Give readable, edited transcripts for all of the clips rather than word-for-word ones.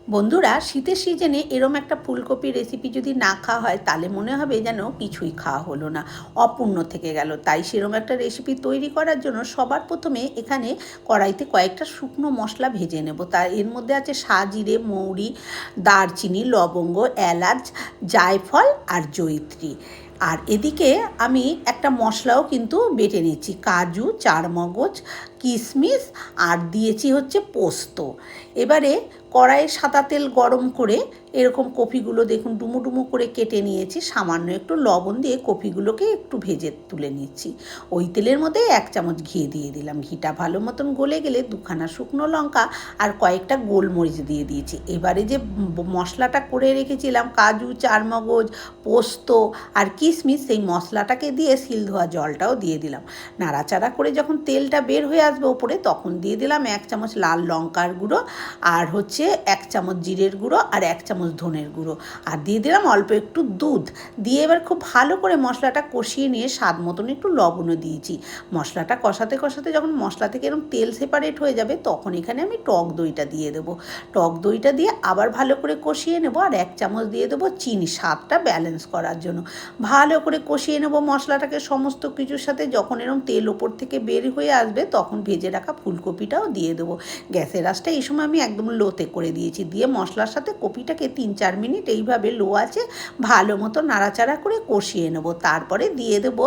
বন্ধুরা, শীতের সিজনে এরম একটা ফুলকপির রেসিপি যদি না খাওয়া হয় তাহলে মনে হবে যেন কিছুই খাওয়া হলো না, অপূর্ণ থেকে গেল। তাই সেরম একটা রেসিপি তৈরি করার জন্য সবার প্রথমে এখানে কড়াইতে কয়েকটা শুকনো মশলা ভেজে নেব। তার এর মধ্যে আছে সাজিরে, মৌরি, দারচিনি, লবঙ্গ, এলাচ, জায়ফল আর জয়িত্রী। আর এদিকে আমি একটা মশলাও কিন্তু বেটে নিচ্ছি, কাজু, চারমগজ, কিশমিশ আর দিয়েছি হচ্ছে পোস্ত। এবারে কড়াইয়ে সাদা তেল গরম করে এরকম কপিগুলো দেখুন ডুমো ডুমো করে কেটে নিয়েছি, সামান্য একটু লবণ দিয়ে কপিগুলোকে একটু ভেজে তুলে নিচ্ছি। ওই তেলের মধ্যে 1 চামচ ঘি দিয়ে দিলাম। ঘিটা ভালো মতন গলে গেলে 2খানা শুকনো লঙ্কা আর কয়েকটা গোলমরিচ দিয়ে দিয়েছি। এবারে যে মশলাটা করে রেখেছিলাম, কাজু, চারমগজ, পোস্ত আর কিশমিশ, সেই মশলাটাকে দিয়ে শিল ধোয়া জলটাও দিয়ে দিলাম। নাড়াচাড়া করে যখন তেলটা বের হয়ে আসবে ওপরে, তখন দিয়ে দিলাম 1 চামচ লাল লঙ্কার গুঁড়ো, আর হচ্ছে 1 চামচ জিরের গুঁড়ো আর 1 চামচ ধনের গুঁড়ো, আর দিয়ে দিলাম অল্প একটু দুধ। দিয়ে এবার খুব ভালো করে মশলাটা কষিয়ে নিয়ে স্বাদ মতন একটু লবণও দিয়েছি। মশলাটা কষাতে কষাতে যখন মশলা থেকে এরকম তেল সেপারেট হয়ে যাবে, তখন এখানে আমি টক দইটা দিয়ে দেবো। টক দইটা দিয়ে আবার ভালো করে কষিয়ে নেবো, আর 1 চামচ দিয়ে দেবো চিনি, স্বাদটা ব্যালেন্স করার জন্য। ভালো করে কষিয়ে নেবো মশলাটাকে সমস্ত কিছুর সাথে। যখন এরকম তেল ওপর থেকে বের হয়ে আসবে, তখন ভেজে রাখা ফুলকপিটাও দিয়ে দেবো। গ্যাসের আঁচটা এই সময় আমি একদম লোতে করে দিয়েছি। দিয়ে মশলার সাথে কপিটাকে 3-4 মিনিট এইভাবে লো আছে ভালো মতো নাড়াচাড়া করে কষিয়ে নেব। তারপরে দিয়ে দেব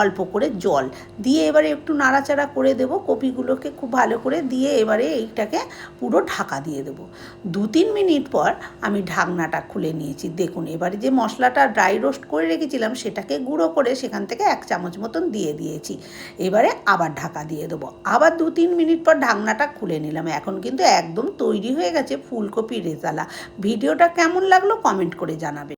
অল্প করে জল, দিয়ে এবারে একটু নাড়াচাড়া করে দেব কপিগুলোকে খুব ভালো করে। দিয়ে এবারে এইটাকে পুরো ঢাকা দিয়ে দেবো। 2-3 মিনিট পর আমি ঢাকনাটা খুলে নিয়েছি। দেখুন এবারে যে মশলাটা ড্রাই রোস্ট করে রেখেছিলাম সেটাকে গুঁড়ো করে সেখান থেকে 1 চামচ মতন দিয়ে দিয়েছি। এবারে আবার ঢাকা দিয়ে দেবো। আবার 2-3 মিনিট পর ঢাকনাটা খুলে নিলাম। এখন কিন্তু একদম তৈরি হয়ে গেছে ফুলকপির রেজালা। ভিডিওটা কেমন লাগলো কমেন্ট করে জানাবেন।